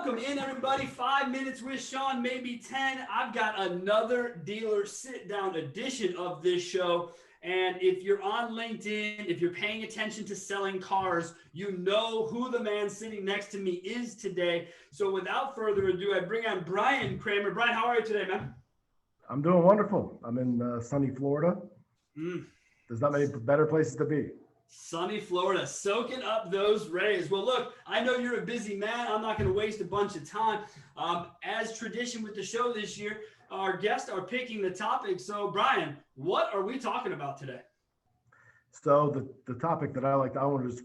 Welcome in, everybody. 5 minutes with Sean, maybe 10. I've got another dealer sit-down edition of this show. And if you're on LinkedIn, if you're paying attention to selling cars, you know who the man sitting next to me is today. So without further ado, I bring on Brian Kramer. Brian, how are you today, man? I'm doing wonderful. I'm in sunny Florida. There's not many better places to be. Sunny Florida, soaking up those rays. Well, look, I know you're a busy man. I'm not going to waste a bunch of time. As tradition with the show this year, our guests are picking the topic. So, Brian, what are we talking about today? So the topic that I want to just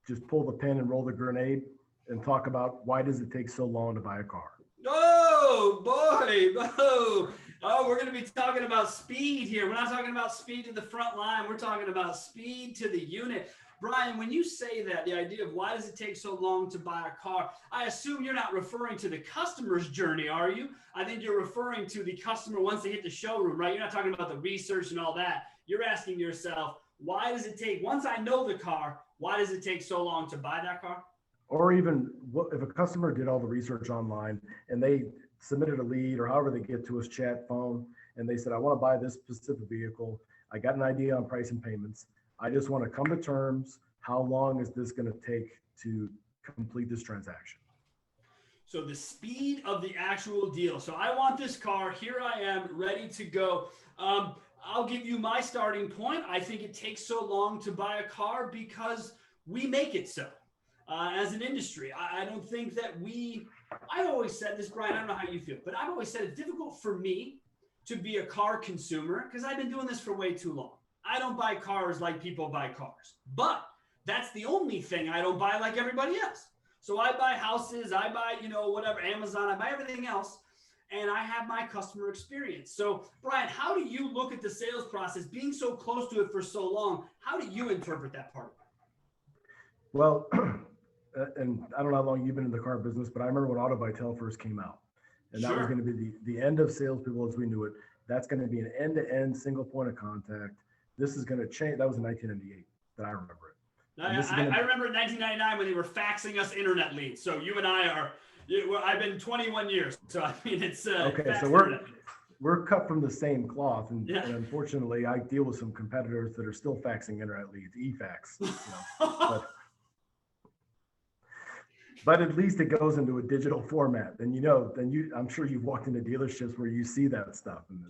just pull the pin and roll the grenade and talk about why does it take so long to buy a car? Oh, boy. Oh, we're going to be talking about speed here. We're not talking about speed to the front line. We're talking about speed to the unit. Brian, when you say that, the idea of why does it take so long to buy a car, I assume you're not referring to the customer's journey, are you? I think you're referring to the customer once they hit the showroom, right? You're not talking about the research and all that. You're asking yourself, why does it take, once I know the car, why does it take so long to buy that car? Or even if a customer did all the research online and they submitted a lead or however they get to us, chat, phone, and they said, I want to buy this specific vehicle. I got an idea on price and payments. I just want to come to terms. How long is this going to take to complete this transaction? So the speed of the actual deal. So I want this car. Here I am ready to go. I'll give you my starting point. I think it takes so long to buy a car because we make it so. As an industry, I don't think that I've always said this, Brian, I don't know how you feel, but I've always said it's difficult for me to be a car consumer because I've been doing this for way too long. I don't buy cars like people buy cars, but that's the only thing I don't buy like everybody else. So I buy houses, I buy, whatever, Amazon, I buy everything else, and I have my customer experience. So Brian, how do you look at the sales process, being so close to it for so long? How do you interpret that part of it? Well, and I don't know how long you've been in the car business, but I remember when AutoVitel first came out, and that was going to be the end of salespeople as we knew it. That's going to be an end-to-end single point of contact. This is going to change. That was in 1998 that I remember it. I remember in 1999 when they were faxing us internet leads. So you and I I've been 21 years. So I mean, it's okay. So we're cut from the same cloth, and unfortunately, I deal with some competitors that are still faxing internet leads, e-fax. But at least it goes into a digital format. I'm sure you've walked into dealerships where you see that stuff, and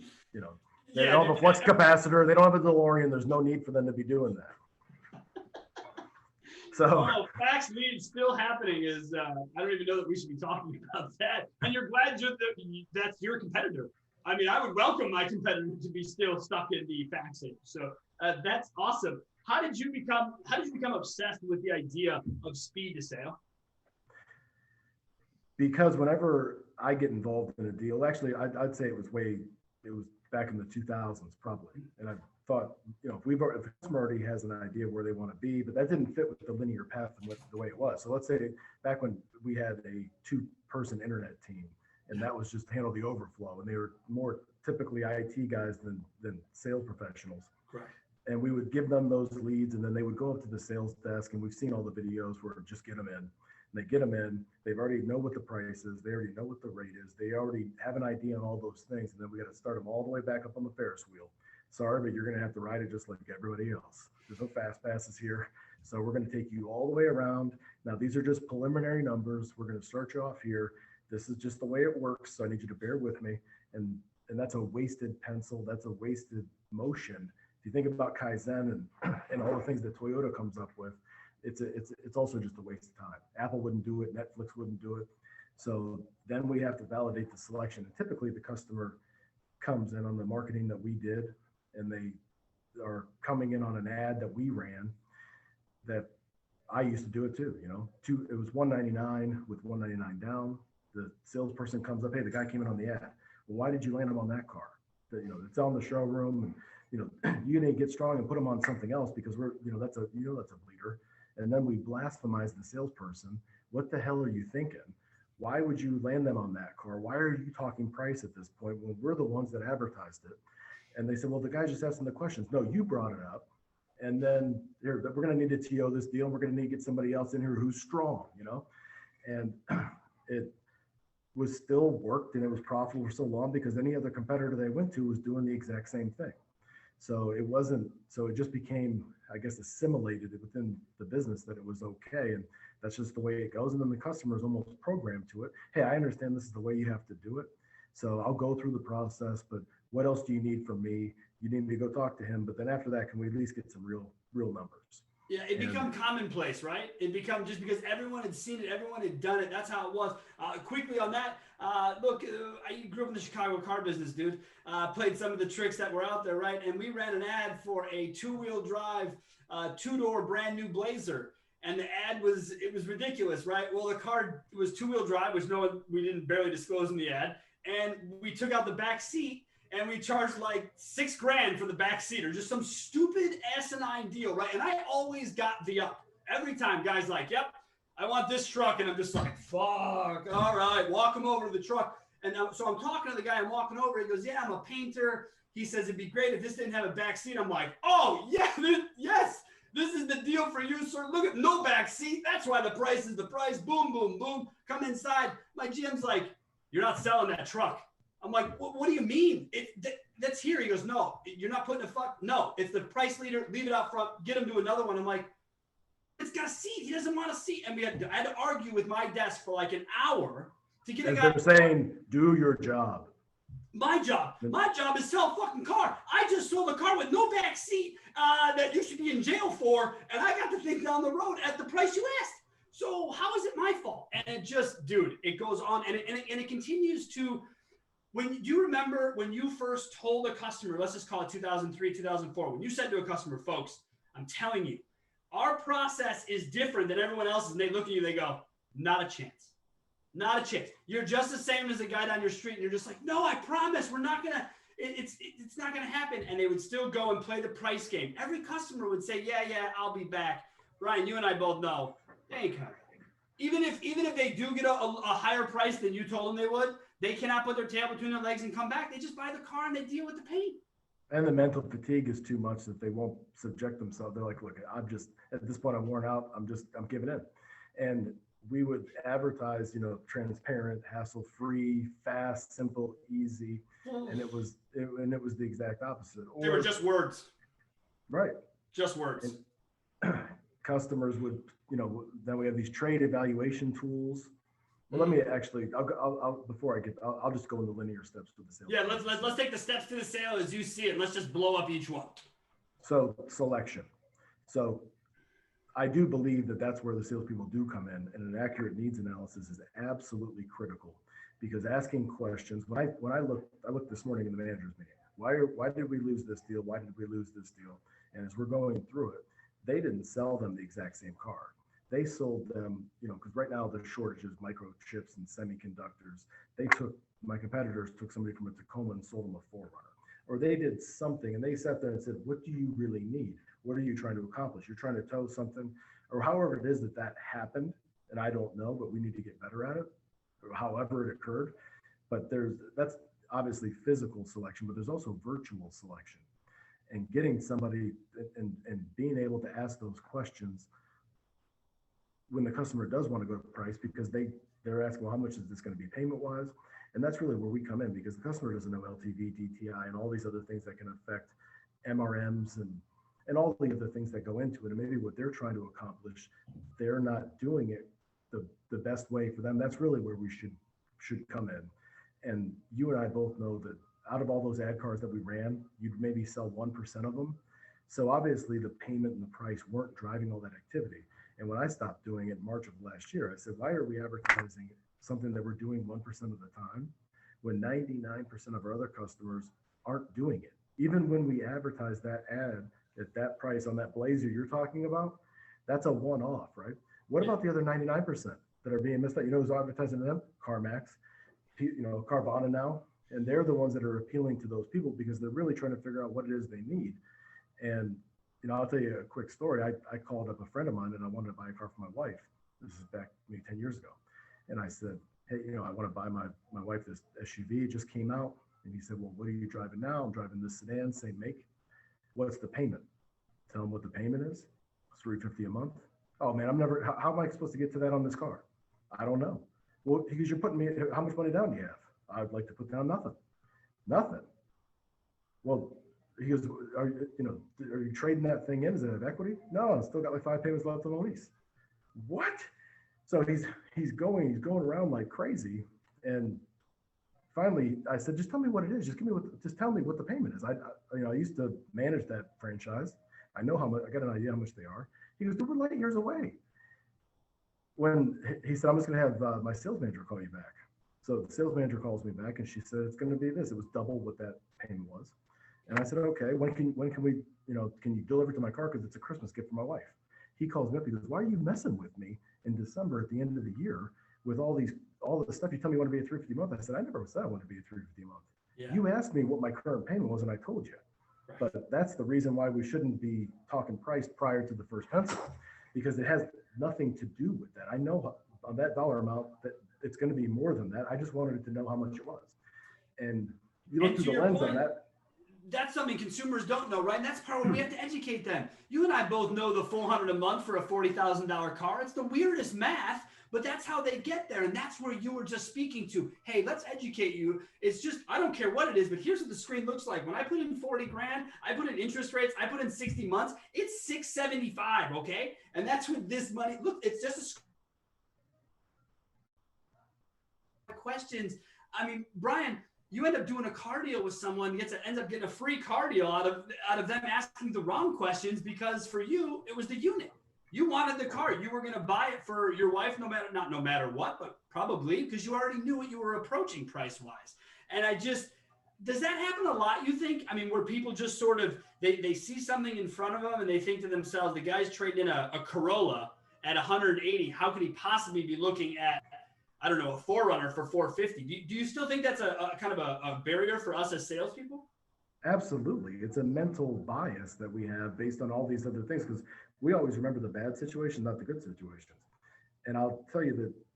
they don't have a flux capacitor, they don't have a DeLorean. There's no need for them to be doing that. So fax leads still happening is I don't even know that we should be talking about that. And you're glad that's your competitor. I mean, I would welcome my competitor to be still stuck in the faxing. So that's awesome. How did you become obsessed with the idea of speed to sale? Because whenever I get involved in a deal, actually, I'd say it was back in the 2000s probably. And I thought, if a customer already has an idea of where they want to be, but that didn't fit with the linear path and the way it was. So let's say back when we had a 2-person internet team, and that was just to handle the overflow, and they were more typically IT guys than sales professionals. Right. And we would give them those leads, and then they would go up to the sales desk, and we've seen all the videos where just get them in. They get them in, they already know what the price is, they already know what the rate is, they already have an idea on all those things, and then we got to start them all the way back up on the Ferris wheel. Sorry, but you're going to have to ride it just like everybody else. There's no fast passes here, so we're going to take you all the way around. Now, these are just preliminary numbers. We're going to start you off here. This is just the way it works, so I need you to bear with me. And that's a wasted pencil. That's a wasted motion. If you think about Kaizen and all the things that Toyota comes up with, it's also just a waste of time. Apple wouldn't do it. Netflix wouldn't do it. So then we have to validate the selection. And typically the customer comes in on the marketing that we did, and they are coming in on an ad that we ran that I used to do it too. It was $199 with $199 down. The salesperson comes up, hey, the guy came in on the ad. Well, why did you land him on that car? It's on the showroom, and you need to get strong and put him on something else because that's a bleeder. And then we blasphemize the salesperson. What the hell are you thinking? Why would you land them on that car? Why are you talking price at this point when we're the ones that advertised it? And they said, well, the guy's just asking the questions. No, you brought it up. And then we're going to need to TO this deal. And we're going to need to get somebody else in here who's strong, And it was still worked and it was profitable for so long because any other competitor they went to was doing the exact same thing. So it wasn't, so it just became, I guess, assimilated within the business that it was okay. And that's just the way it goes. And then the customer is almost programmed to it. Hey, I understand this is the way you have to do it. So I'll go through the process, but what else do you need from me? You need me to go talk to him. But then after that, can we at least get some real numbers? Yeah, it become commonplace, right? It become just because everyone had seen it, everyone had done it. That's how it was. Quickly on that, look, I grew up in the Chicago car business, dude. Played some of the tricks that were out there, right? And we ran an ad for a two-wheel drive, two-door brand new Blazer. And the ad was ridiculous, right? Well, the car was two-wheel drive, which we didn't barely disclose in the ad. And we took out the back seat and we charged like $6,000 for the back seat or just some stupid asinine deal, right? And I always got the up every time. Guys like, yep, I want this truck. And I'm just like, fuck, all right, walk him over to the truck. And so I'm talking to the guy, I'm walking over. He goes, yeah, I'm a painter. He says, it'd be great if this didn't have a back seat. I'm like, oh, yeah, yes, this is the deal for you, sir. Look at no back seat. That's why the price is the price. Boom, boom, boom. Come inside. My GM's like, you're not selling that truck. I'm like, what do you mean? That's here. He goes, no, you're not putting a fuck. No, it's the price leader. Leave it out front. Get him to another one. I'm like, it's got a seat. He doesn't want a seat. And I had to argue with my desk for like an hour to get a guy. They're saying, do your job. My job is sell a fucking car. I just sold a car with no back seat that you should be in jail for. And I got the thing down the road at the price you asked. So how is it my fault? And it just, dude, it goes on and it continues to. Do you remember when you first told a customer, let's just call it 2003, 2004, when you said to a customer, folks, I'm telling you, our process is different than everyone else's. And they look at you, they go, not a chance. Not a chance. You're just the same as the guy down your street. And you're just like, no, I promise we're not going to, it's not going to happen. And they would still go and play the price game. Every customer would say, yeah, I'll be back. Brian, you and I both know they ain't coming. Even if they do get a higher price than you told them they would, they cannot put their tail between their legs and come back. They just buy the car and they deal with the pain. And the mental fatigue is too much that they won't subject themselves. They're like, look, I'm just, at this point, I'm worn out. I'm giving in. And we would advertise, transparent, hassle-free, fast, simple, easy. And it was the exact opposite. They were just words. Right. Just words. And customers would, then we have these trade evaluation tools. Well, let me actually, I'll just go in the linear steps to the sale. Yeah, let's take the steps to the sale as you see it. Let's just blow up each one. So selection. So I do believe that that's where the salespeople do come in, and an accurate needs analysis is absolutely critical because asking questions. When I looked this morning in the managers meeting, why did we lose this deal? Why did we lose this deal? And as we're going through it, they didn't sell them the exact same car. They sold them, because right now there's shortages, microchips and semiconductors. My competitors took somebody from a Tacoma and sold them a 4Runner. Or they did something and they sat there and said, what do you really need? What are you trying to accomplish? You're trying to tow something, or however it is that happened. And I don't know, but we need to get better at it, or however it occurred. But that's obviously physical selection, but there's also virtual selection. And getting somebody and being able to ask those questions when the customer does want to go to price, because they're asking, well, how much is this going to be payment wise? And that's really where we come in, because the customer doesn't know LTV, DTI, and all these other things that can affect MRMs and all the other things that go into it. And maybe what they're trying to accomplish, they're not doing it the best way for them. That's really where we should come in. And you and I both know that out of all those ad cars that we ran, you'd maybe sell 1% of them. So obviously the payment and the price weren't driving all that activity. And when I stopped doing it in March of last year, I said, why are we advertising something that we're doing 1% of the time when 99% of our other customers aren't doing it? Even when we advertise that ad at that price on that Blazer you're talking about, that's a one-off, right? What about the other 99% that are being missed out? Who's advertising them? CarMax, Carvana now. And they're the ones that are appealing to those people because they're really trying to figure out what it is they need. And I'll tell you a quick story. I called up a friend of mine and I wanted to buy a car for my wife. This is back maybe 10 years ago. And I said, hey, I want to buy my wife this SUV. It just came out. And he said, well, what are you driving now? I'm driving this sedan, same make. What's the payment? Tell him what the payment is. It's $350 a month. Oh man, how am I supposed to get to that on this car? I don't know. Well, because you're putting me, how much money down do you have? I'd like to put down nothing. Nothing. Well, he goes, are you trading that thing in? Does it have equity? No, I've still got like 5 payments left on the lease. What? So he's going around like crazy. And finally I said, just tell me what it is. Just tell me what the payment is. I used to manage that franchise. I know how much, I got an idea how much they are. He goes, we're light years away. When he said, I'm just going to have my sales manager call you back. So the sales manager calls me back and she said, it's going to be this. It was double what that payment was. And I said, okay, when can we, can you deliver to my car? Because it's a Christmas gift for my wife. He calls me up. He goes, why are you messing with me in December at the end of the year with all the stuff you tell me you want to be at $350 a month? I said, I never said I want to be at $350 a month. Yeah. You asked me what my current payment was and I told you. Right. But that's the reason why we shouldn't be talking price prior to the first pencil, because it has nothing to do with that. I know on that dollar amount that it's going to be more than that. I just wanted to know how much it was. And you look through the lens on that. That's something consumers don't know, right? And that's part where we have to educate them. You and I both know the $400 a month for a $40,000 car. It's the weirdest math, but that's how they get there. And that's where you were just speaking to. Hey, let's educate you. It's just, I don't care what it is, but here's what the screen looks like. When I put in 40 grand, I put in interest rates, I put in 60 months, it's 675, okay? And that's with this money. Look, it's just a questions. I mean, Brian, you end up doing a car deal with someone, ends up getting a free car deal out of them asking the wrong questions, because for you, it was the unit. You wanted the car. You were going to buy it for your wife, not no matter what, but probably because you already knew what you were approaching price-wise. And does that happen a lot, you think? I mean, where people just sort of, they see something in front of them and they think to themselves, the guy's trading in a Corolla at 180. How could he possibly be looking at, I don't know, a 4Runner for 450? Do you still think that's a kind of a barrier for us as salespeople? Absolutely. It's a mental bias that we have based on all these other things, because we always remember the bad situations, not the good situations. And I'll tell you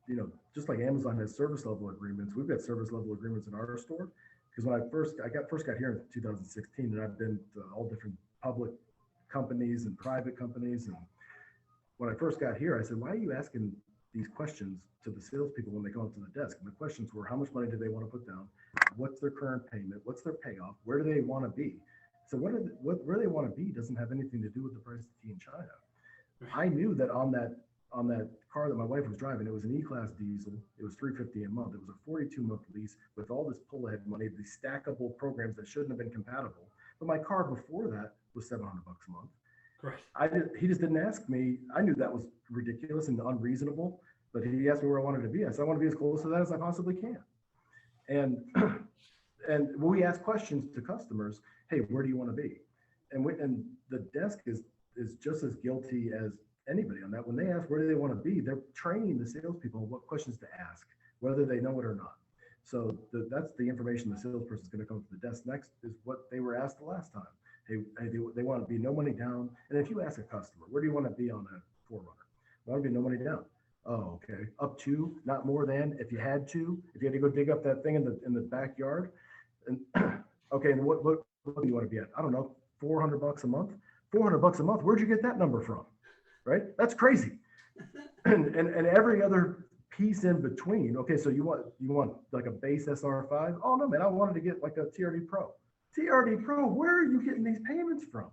that, just like Amazon has service level agreements, we've got service level agreements in our store. Because when I first got here in 2016, and I've been to all different public companies and private companies. And when I first got here, I said, why are you asking these questions to the salespeople when they come up to the desk? And the questions were, how much money do they want to put down? What's their current payment? What's their payoff? Where do they want to be? So where they want to be doesn't have anything to do with the price of tea in China. I knew that on that car that my wife was driving, it was an E-Class diesel. It was $350 a month. It was a 42-month lease with all this pull-ahead money, these stackable programs that shouldn't have been compatible. But my car before that was $700 a month. Correct. He just didn't ask me. I knew that was ridiculous and unreasonable, but he asked me where I wanted to be. I said, I want to be as close to that as I possibly can. And when we ask questions to customers, hey, where do you want to be? And the desk is just as guilty as anybody on that. When they ask where do they want to be, they're training the salespeople on what questions to ask, whether they know it or not. So that's the information the salesperson is going to come to the desk next, is what they were asked the last time. Hey, they want to be no money down. And if you ask a customer, where do you want to be on a 4Runner? I want to be no money down. Oh, okay. Up to, not more than. If you had to go dig up that thing in the backyard, and okay, and what do you want to be at? I don't know, $400 a month. $400 a month. Where'd you get that number from? Right? That's crazy. And every other piece in between. Okay, so you want like a base SR5? Oh no, man, I wanted to get like a TRD Pro. TRD Pro, where are you getting these payments from?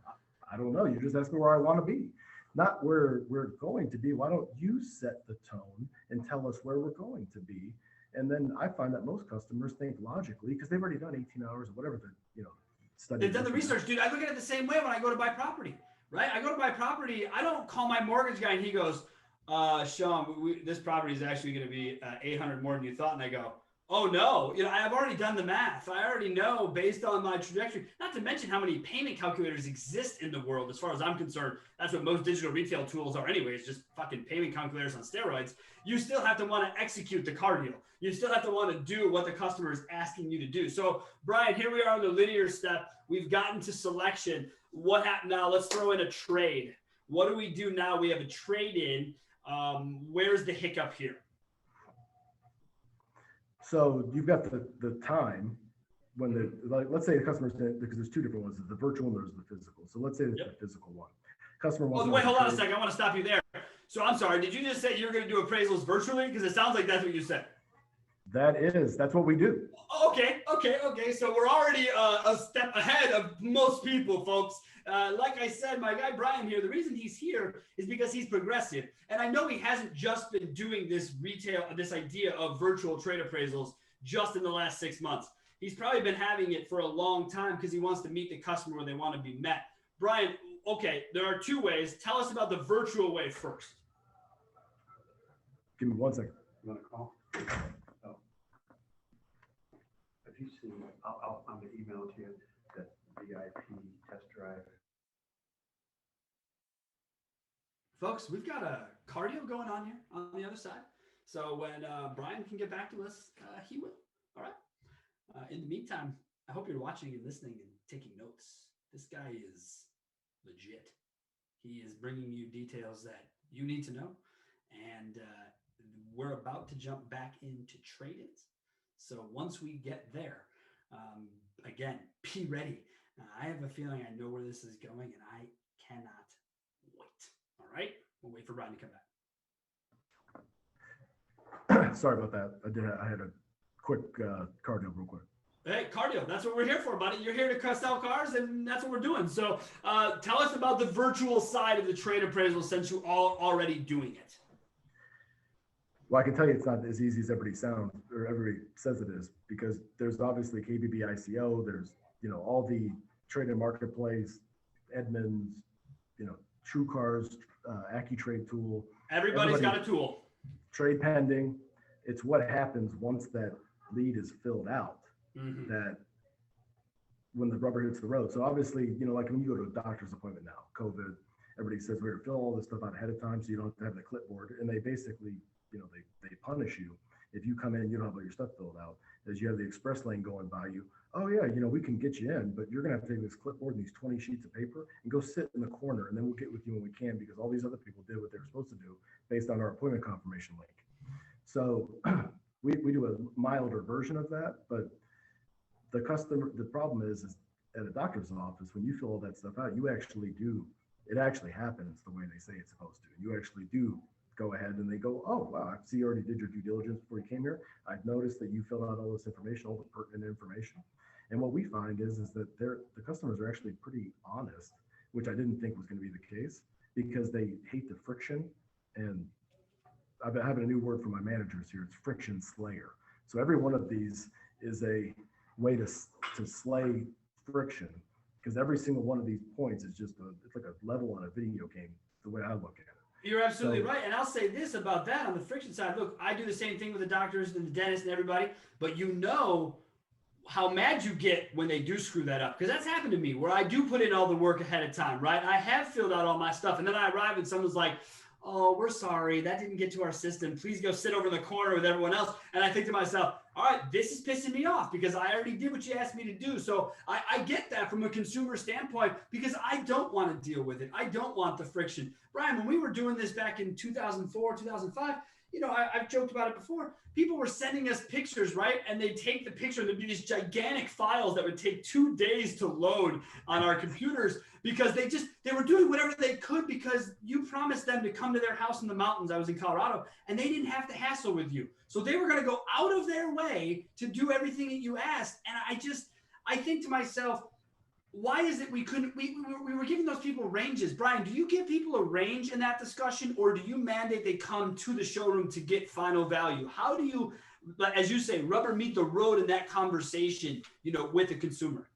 I don't know. You just ask me where I want to be, not where we're going to be. Why don't you set the tone and tell us where we're going to be? And then I find that most customers think logically, because they've already done 18 hours or whatever the study. They've done the research, dude. I look at it the same way when I go to buy property, right? I go to buy property. I don't call my mortgage guy and he goes, Sean, this property is actually going to be 800 more than you thought. And I go, oh no, I've already done the math. I already know based on my trajectory, not to mention how many payment calculators exist in the world. As far as I'm concerned, that's what most digital retail tools are anyways, just fucking payment calculators on steroids. You still have to want to execute the car deal. You still have to want to do what the customer is asking you to do. So Brian, here we are on the linear step. We've gotten to selection. What happened now? Let's throw in a trade. What do we do now? We have a trade in. Where's the hiccup here? So you've got the time when let's say the customer's, because there's two different ones, there's the virtual and there's the physical. So let's say it's the physical one. Customer wants. Oh, wait, hold on a second. I want to stop you there. So I'm sorry, did you just say you're going to do appraisals virtually? Because it sounds like that's what you said. That's what we do. Okay. So we're already a step ahead of most people, folks. Like I said, my guy Brian here, the reason he's here is because he's progressive. And I know he hasn't just been doing this idea of virtual trade appraisals just in the last 6 months. He's probably been having it for a long time because he wants to meet the customer where they want to be met. Brian, okay, there are two ways. Tell us about the virtual way first. Give me 1 second. You want to call? Oh. If you see, I'm going to email to you that VIP test drive. Folks, we've got a cardio going on here on the other side. So when Brian can get back to us, he will. All right. In the meantime, I hope you're watching and listening and taking notes. This guy is legit. He is bringing you details that you need to know. And we're about to jump back into trade-ins. So once we get there, again, be ready. I have a feeling I know where this is going, and I cannot wait. All right? We'll wait for Brian to come back. Sorry about that. I had a quick cardio real quick. Hey, cardio, that's what we're here for, buddy. You're here to cuss out cars, and that's what we're doing. So tell us about the virtual side of the trade appraisal since you are already doing it. Well, I can tell you it's not as easy as everybody sounds or everybody says it is, because there's obviously KBB ICO, there's, all the trade and marketplace, Edmunds, True Cars, AccuTrade tool. Everybody's got a tool. Trade pending. It's what happens once that lead is filled out, that when the rubber hits the road. So obviously, like when you go to a doctor's appointment now, COVID, everybody says we're going to fill all this stuff out ahead of time so you don't have to have the clipboard. And they basically, they punish you if you come in and you don't have all your stuff filled out, as you have the express lane going by you. Oh yeah, we can get you in, but you're going to have to take this clipboard and these 20 sheets of paper and go sit in the corner, and then we'll get with you when we can, because all these other people did what they were supposed to do based on our appointment confirmation link. So we do a milder version of that, but the problem is at a doctor's office, when you fill all that stuff out, it actually happens the way they say it's supposed to. You actually do go ahead and they go, oh, wow, I see you already did your due diligence before you came here. I've noticed that you filled out all this information, all the pertinent information. And what we find is that the customers are actually pretty honest, which I didn't think was going to be the case, because they hate the friction. And I've been having a new word for my managers here. It's friction slayer. So every one of these is a way to slay friction, because every single one of these points is just it's like a level on a video game, the way I look at it. You're absolutely right. And I'll say this about that on the friction side. Look, I do the same thing with the doctors and the dentists and everybody, but how mad you get when they do screw that up. Because that's happened to me, where I do put in all the work ahead of time, right? I have filled out all my stuff, and then I arrive and someone's like, oh, we're sorry, that didn't get to our system. Please go sit over in the corner with everyone else. And I think to myself, all right, this is pissing me off because I already did what you asked me to do. So I get that from a consumer standpoint, because I don't want to deal with it. I don't want the friction. Brian, when we were doing this back in 2004, 2005, I've joked about it before. People were sending us pictures, right? And they'd take the picture, and there'd be these gigantic files that would take 2 days to load on our computers, because they were doing whatever they could, because you promised them to come to their house in the mountains. I was in Colorado, and they didn't have to hassle with you. So they were going to go out of their way to do everything that you asked. And I think to myself, why is it we were giving those people ranges? Brian, do you give people a range in that discussion, or do you mandate they come to the showroom to get final value? How do you, as you say, rubber meet the road in that conversation, with the consumer?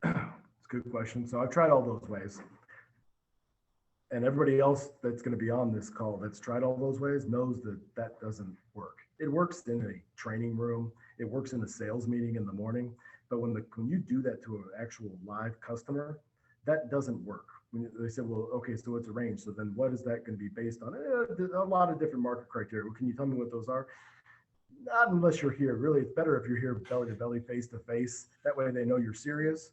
It's a good question. So I've tried all those ways. And everybody else that's going to be on this call that's tried all those ways knows that doesn't work. It works in a training room. It works in a sales meeting in the morning. But when you do that to an actual live customer, that doesn't work. When they say, well, okay, so it's a range. So then what is that going to be based on? A lot of different market criteria. Well, can you tell me what those are? Not unless you're here. Really, it's better if you're here belly to belly, face to face. That way they know you're serious.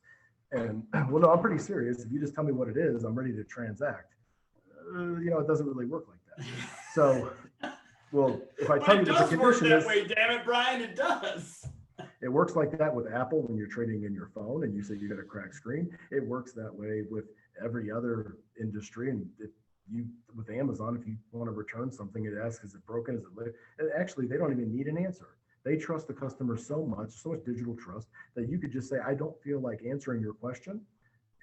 And well, no, I'm pretty serious. If you just tell me what it is, I'm ready to transact. It doesn't really work like that. So, well, if I tell you what the condition is, it does work that way, damn it, Brian, it does. It works like that with Apple when you're trading in your phone and you say you got a cracked screen. It works that way with every other industry. And you with Amazon, if you want to return something, it asks, is it broken? Is it lit? And actually, they don't even need an answer. They trust the customer so much digital trust, that you could just say, I don't feel like answering your question,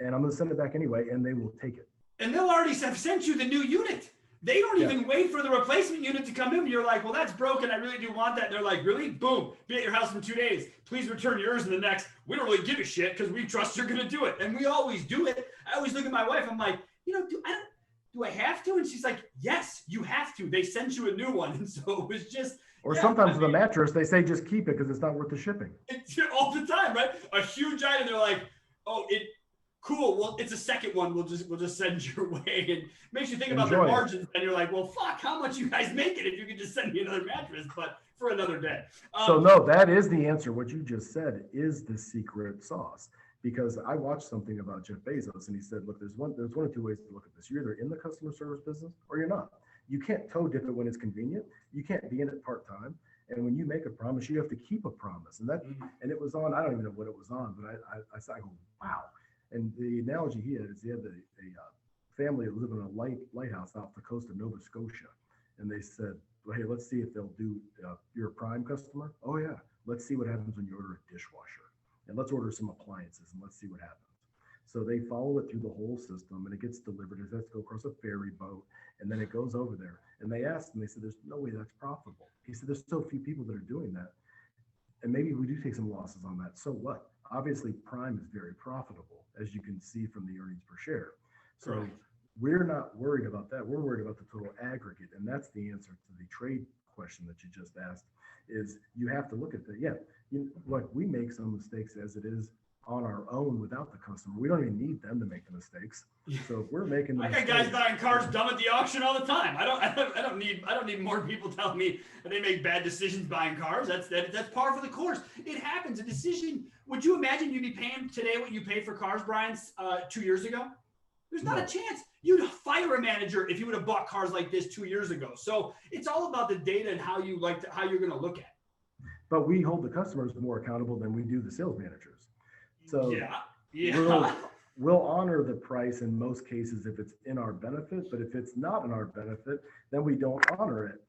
and I'm going to send it back anyway, and they will take it. And they'll already have sent you the new unit. They don't even wait for the replacement unit to come in. You're like, well, that's broken. I really do want that. And they're like, really? Boom. Be at your house in 2 days. Please return yours in the next. We don't really give a shit because we trust you're going to do it. And we always do it. I always look at my wife. I'm like, do I have to? And she's like, yes, you have to. They sent you a new one. And so it was just. Or sometimes with a mattress, they say just keep it because it's not worth the shipping. It's all the time, right? A huge item. They're like, oh, cool. Well, it's a second one. We'll just send your way. And makes you think about their margins. And you're like, well, fuck, how much you guys make it if you could just send me another mattress, but for another day. So no, that is the answer. What you just said is the secret sauce. Because I watched something about Jeff Bezos, and he said, look, there's one or two ways to look at this. You're either in the customer service business or you're not. You can't toe dip it when it's convenient. You can't be in it part-time. And when you make a promise, you have to keep a promise. And and it was on, I don't even know what it was on, but I go, wow. And the analogy he had is he had a family that lived in a lighthouse off the coast of Nova Scotia. And they said, well, hey, let's see if they'll do, you're a Prime customer? Oh yeah, let's see what happens when you order a dishwasher. And let's order some appliances and let's see what happens. So they follow it through the whole system, and it gets delivered. It has to go across a ferry boat, and then it goes over there. And they asked him, they said, there's no way that's profitable. He said, there's so few people that are doing that. And maybe we do take some losses on that. So what? Obviously, Prime is very profitable, as you can see from the earnings per share. So Correct. We're not worried about that. We're worried about the total aggregate. And that's the answer to the trade question that you just asked, is you have to look at that. Yeah, look, we make some mistakes as it is on our own without the customer. We don't even need them to make the mistakes. So if we're making the I got guys buying cars dumb at the auction all the time. I don't need more people telling me that they make bad decisions buying cars. That's par for the course. It happens. A decision. Would you imagine you'd be paying today what you paid for cars, Brian, 2 years ago? There's not a chance. You'd fire a manager if you would have bought cars like this 2 years ago. So it's all about the data and how you're going to look at it. But we hold the customers more accountable than we do the sales managers. So yeah. We'll honor the price in most cases if it's in our benefit, but if it's not in our benefit, then we don't honor it.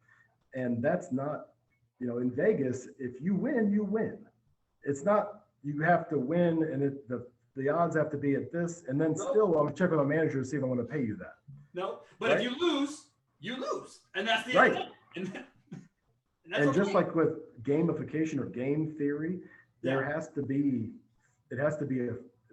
And that's not, in Vegas, if you win, you win. It's not, you have to win and the odds have to be at this, and then still I'm checking with my manager to see if I want to pay you that. No, but right? If you lose, you lose. And that's the right. And just like with gamification or game theory, it has to be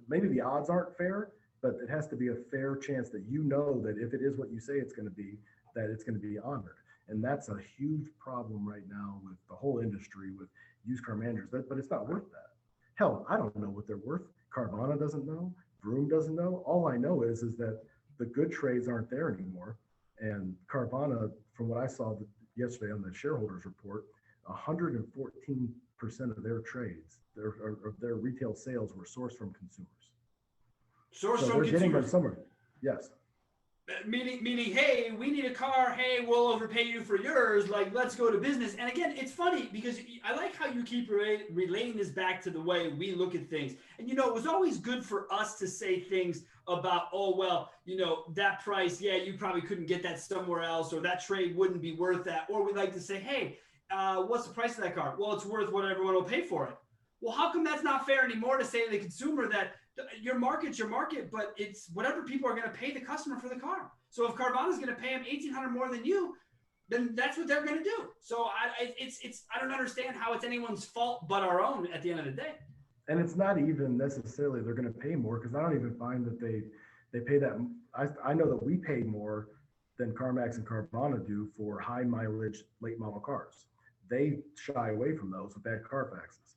maybe the odds aren't fair, but it has to be a fair chance that that if it is what you say it's going to be, that it's going to be honored. And that's a huge problem right now with the whole industry with used car managers, but it's not worth that. Hell, I don't know what they're worth. Carvana doesn't know. Vroom doesn't know. All I know is that the good trades aren't there anymore. And Carvana, from what I saw yesterday on the shareholders report, 114% of their trades, their retail sales were sourced from consumers. Sourced from consumers. Getting them somewhere. Yes. Meaning, hey, we need a car. Hey, we'll overpay you for yours. Like, let's go to business. And again, it's funny because I like how you keep relating this back to the way we look at things. And, it was always good for us to say things about, oh, well, that price, yeah, you probably couldn't get that somewhere else, or that trade wouldn't be worth that. Or we like to say, hey, what's the price of that car? Well, it's worth what everyone will pay for it. Well, how come that's not fair anymore to say to the consumer that your market's your market, but it's whatever people are going to pay the customer for the car. So if Carvana's going to pay them $1,800 more than you, then that's what they're going to do. So I don't understand how it's anyone's fault but our own at the end of the day. And it's not even necessarily they're going to pay more, because I don't even find that they pay that. I know that we pay more than CarMax and Carvana do for high mileage late model cars. They shy away from those with bad Carfaxes.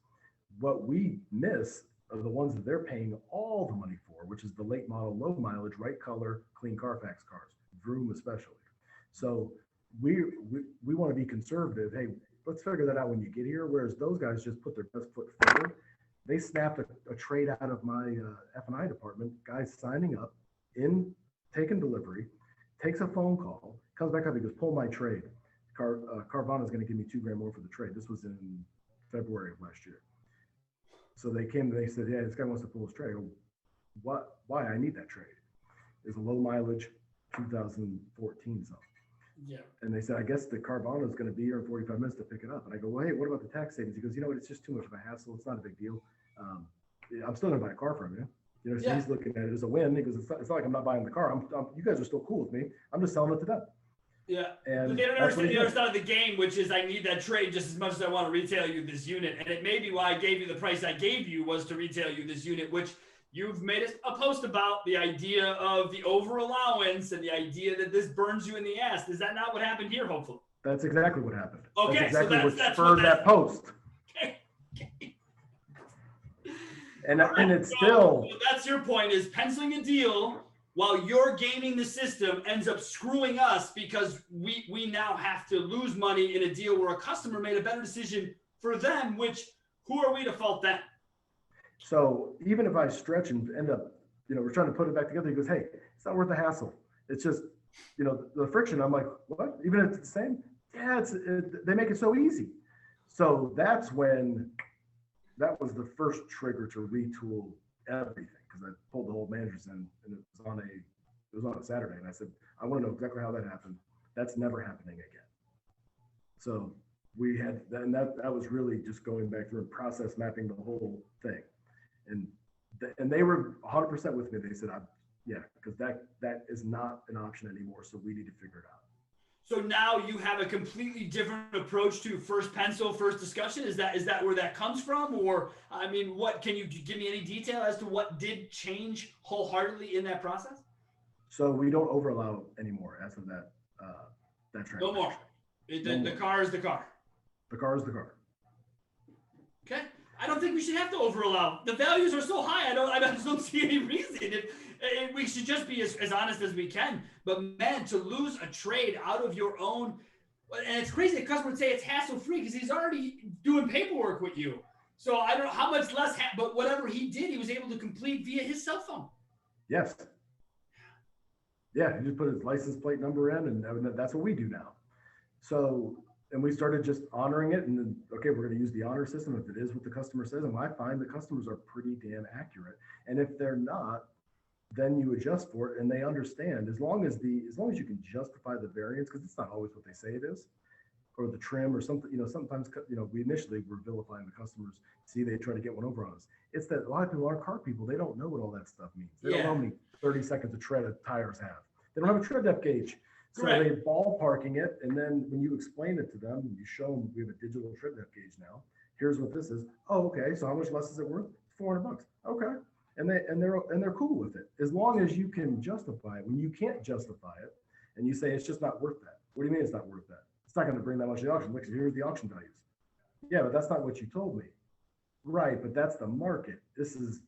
What we miss are the ones that they're paying all the money for, which is the late model, low mileage, right color, clean Carfax cars, Vroom especially. So we want to be conservative. Hey, let's figure that out when you get here. Whereas those guys just put their best foot forward. They snapped a trade out of my F&I department. Guys signing up, taking delivery, takes a phone call, comes back up, he goes, pull my trade. Carvana is going to give me $2,000 more for the trade. This was in February of last year. So they came and they said, yeah, this guy wants to pull his trade. What? Why? I need that trade. It's a low mileage 2014 something. Yeah. And they said, I guess the Carvana is going to be here in 45 minutes to pick it up. And I go, well, hey, what about the tax savings? He goes, you know what? It's just too much of a hassle. It's not a big deal. I'm still going to buy a car from you. You know, so Yeah. he's looking at it as a win. He goes, it's not like I'm not buying the car. You guys are still cool with me. I'm just selling it to them. Yeah. And But they don't that's what understand he the other did. side of the game, which is I need that trade just as much as I want to retail you this unit. And it may be why I gave you the price I gave you was to retail you this unit, which you've made a post about the idea of the over allowance and the idea that this burns you in the ass. Is that not what happened here, hopefully? That's exactly what happened. Okay, that's exactly so what that's spurred what that post. Okay. And All right, it's so still, that's your point is penciling a deal while you're gaming the system ends up screwing us because we now have to lose money in a deal where a customer made a better decision for them, which who are we to fault that? so even if I stretch and end up, we're trying to put it back together, he goes, hey, it's not worth the hassle. It's just, the friction. I'm like, what? Even if it's the same? Yeah, they make it so easy. So that was the first trigger to retool everything because I pulled the whole managers in and it was on a Saturday. And I said, I want to know exactly how that happened. That's never happening again. So we had, and that was really just going back through and process mapping the whole thing. And they were 100% with me. They said, yeah, because that is not an option anymore. So we need to figure it out. So now you have a completely different approach to first pencil, first discussion. Is that where that comes from? Or, I mean, what can you give me any detail as to what did change wholeheartedly in that process? So we don't over allow anymore as of that transaction. No more. The car is the car. The car is the car. Okay. I don't think we should have to over allow. The values are so high. I just don't see any reason. We should just be as honest as we can. But man, to lose a trade out of your own, and it's crazy. The customer would say it's hassle free because he's already doing paperwork with you. So I don't know how much less, but whatever he did, he was able to complete via his cell phone. Yes. Yeah, he just put his license plate number in, and that's what we do now. So, and we started just honoring it, and then, okay, we're going to use the honor system if it is what the customer says. And I find the customers are pretty damn accurate. And if they're not, then you adjust for it, and they understand as long as you can justify the variance, because it's not always what they say it is, or the trim or something. Sometimes we initially were vilifying the customers. See, they try to get one over on us. It's that a lot of people aren't car people. They don't know what all that stuff means. They don't know how many 30 seconds of tread of tires have. They don't have a tread depth gauge. So they're ballparking it, and then when you explain it to them, you show them we have a digital tread depth gauge now. Here's what this is. Oh, okay. So how much less is it worth? $400. Okay. And they're cool with it as long as you can justify it. When you can't justify it, and you say it's just not worth that. What do you mean it's not worth that? It's not going to bring that much to the auction. Look, here's the auction values. Yeah, but that's not what you told me. Right, but that's the market. This is,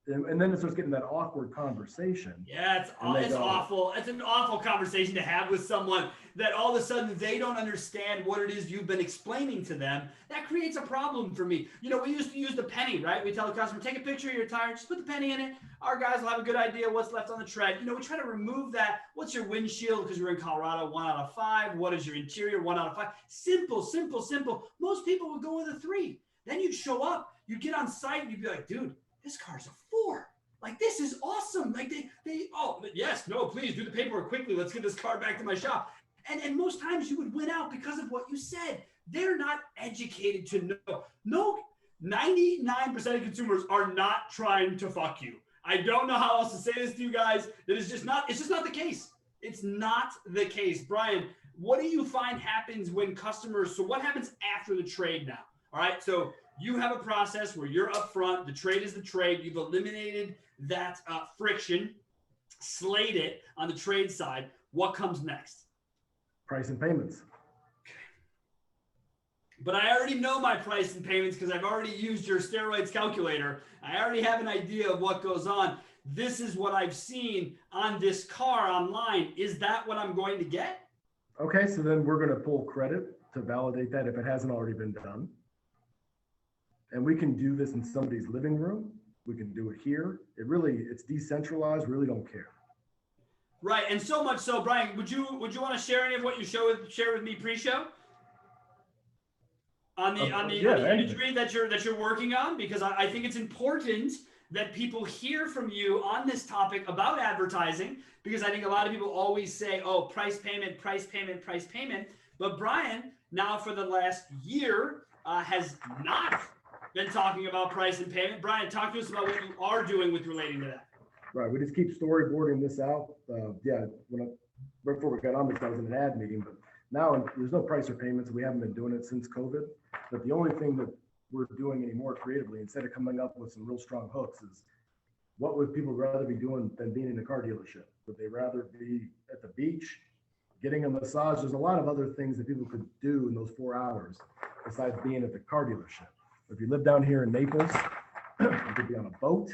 and then it starts getting that awkward conversation. Yeah, it's awful. It's an awful conversation to have with someone that all of a sudden they don't understand what it is you've been explaining to them. That creates a problem for me. We used to use the penny, right? We tell the customer, take a picture of your tire, just put the penny in it. Our guys will have a good idea what's left on the tread. We try to remove that. What's your windshield? Because you're in Colorado, 1 out of 5. What is your interior? 1 out of 5. Simple, simple, simple. Most people would go with a 3. Then you'd show up, you'd get on site, and you'd be like, dude, this car's a 4. Like, this is awesome. Like yes, no, please do the paperwork quickly. Let's get this car back to my shop. And most times you would win out because of what you said. They're not educated to know. No, 99% of consumers are not trying to fuck you. I don't know how else to say this to you guys. It's just not the case. It's not the case. Brian, what do you find happens when customers, so what happens after the trade now? All right, so you have a process where you're up front. The trade is the trade. You've eliminated that friction, slayed it on the trade side. What comes next? Price and payments. But I already know my price and payments because I've already used your steroids calculator. I already have an idea of what goes on. This is what I've seen on this car online. Is that what I'm going to get? Okay, so then we're going to pull credit to validate that if it hasn't already been done. And we can do this in somebody's living room. We can do it here. It's decentralized. We really don't care. Right, and so much so, Brian, would you want to share any of what you share with me pre-show? On the imagery that you're working on, because I think it's important that people hear from you on this topic about advertising, because I think a lot of people always say, oh, price payment, price payment, price payment. But Brian, now for the last year, has not been talking about price and payment. Brian, talk to us about what you are doing with relating to that. Right. We just keep storyboarding this out. Right before we got on this, I was in an ad meeting, but now there's no price or payments. We haven't been doing it since COVID. But the only thing that we're doing anymore creatively, instead of coming up with some real strong hooks, is what would people rather be doing than being in a car dealership? Would they rather be at the beach, getting a massage? There's a lot of other things that people could do in those 4 hours besides being at the car dealership. If you live down here in Naples, you could be on a boat,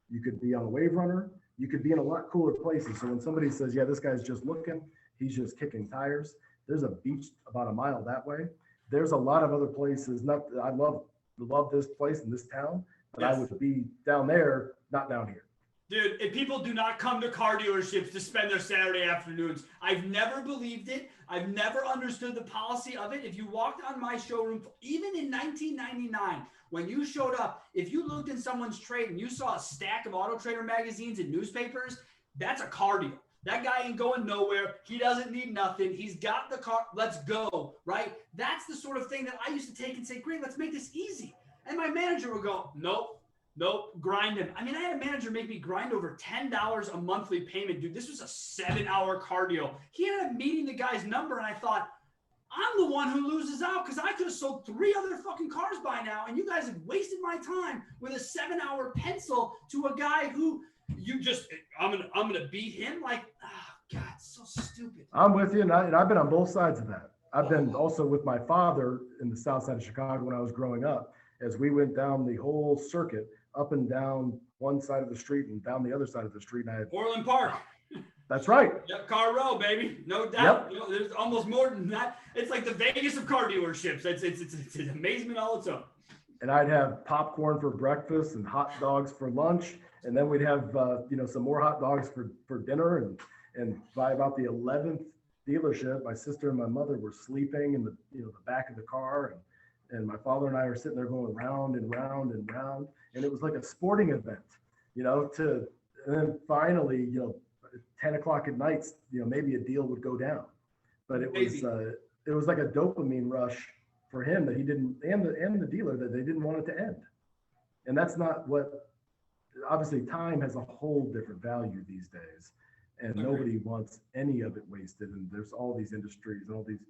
you could be on a wave runner, you could be in a lot cooler places. So when somebody says, yeah, this guy's just looking, he's just kicking tires, there's a beach about a mile that way. There's a lot of other places. I love this place in this town, but yes, I would be down there, not down here. Dude, if people do not come to car dealerships to spend their Saturday afternoons, I've never believed it. I've never understood the policy of it. If you walked on my showroom, even in 1999, when you showed up, if you looked in someone's trade and you saw a stack of Auto Trader magazines and newspapers, that's a car deal. That guy ain't going nowhere. He doesn't need nothing. He's got the car. Let's go, right? That's the sort of thing that I used to take and say, great, let's make this easy. And my manager would go, nope, grind him. I mean, I had a manager make me grind over $10 a monthly payment, dude. This was a 7-hour car deal. He ended up meeting the guy's number, and I thought, I'm the one who loses out because I could have sold 3 other fucking cars by now, and you guys have wasted my time with a 7-hour pencil to a guy who I'm gonna beat him. Like, God, it's so stupid. I'm with you, and I've been on both sides of that. I've been also with my father in the south side of Chicago when I was growing up, as we went down the whole circuit, up and down one side of the street and down the other side of the street. And Orland Park. That's right. Yep, Car Row, baby. No doubt. Yep. You know, there's almost more than that. It's like the Vegas of car dealerships. It's an amazement all its own. And I'd have popcorn for breakfast and hot dogs for lunch. And then we'd have, some more hot dogs for dinner. And by about the 11th dealership, my sister and my mother were sleeping in the back of the car. And my father and I are sitting there going round and round and round. And it was like a sporting event, and then finally, 10 o'clock at night, maybe a deal would go down. But it was like a dopamine rush for him that he didn't, and the dealer, that they didn't want it to end. And that's not what, obviously time has a whole different value these days, and nobody wants any of it wasted. And there's all these industries and all these,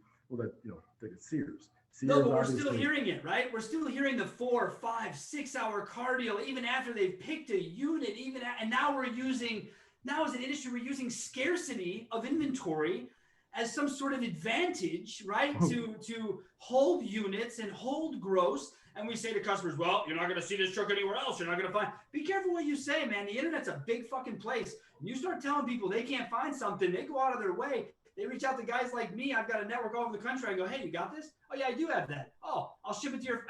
Sears. No, but we're still hearing it, right? We're still hearing the 4, 5, 6 hour car deal, even after they've picked a unit, and now as an industry, we're using scarcity of inventory as some sort of advantage, right? To hold units and hold gross. And we say to customers, well, you're not going to see this truck anywhere else. You're not going to find. Be careful what you say, man. The internet's a big fucking place. When you start telling people they can't find something, they go out of their way. They reach out to guys like me. I've got a network all over the country. I go, hey, you got this? Oh, yeah, I do have that. Oh, I'll ship it to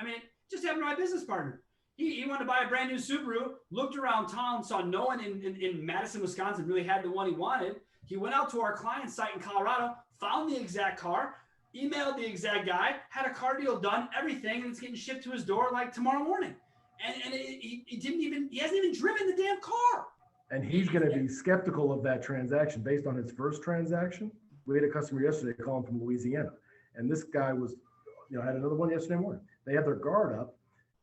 just happened to my business partner. He wanted to buy a brand new Subaru, looked around town, saw no one in Madison, Wisconsin really had the one he wanted. He went out to our client site in Colorado, found the exact car, emailed the exact guy, had a car deal done, everything, and it's getting shipped to his door like tomorrow morning. And he hasn't even driven the damn car. And he's going to be skeptical of that transaction based on his first transaction. We had a customer yesterday calling from Louisiana, and this guy was, had another one yesterday morning. They had their guard up,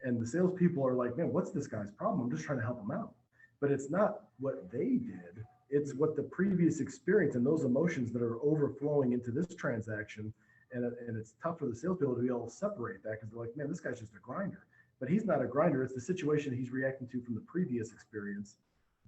and the salespeople are like, man, what's this guy's problem? I'm just trying to help him out. But it's not what they did. It's what the previous experience and those emotions that are overflowing into this transaction. And it's tough for the salespeople to be able to separate that, because they're like, man, this guy's just a grinder. But he's not a grinder. It's the situation he's reacting to from the previous experience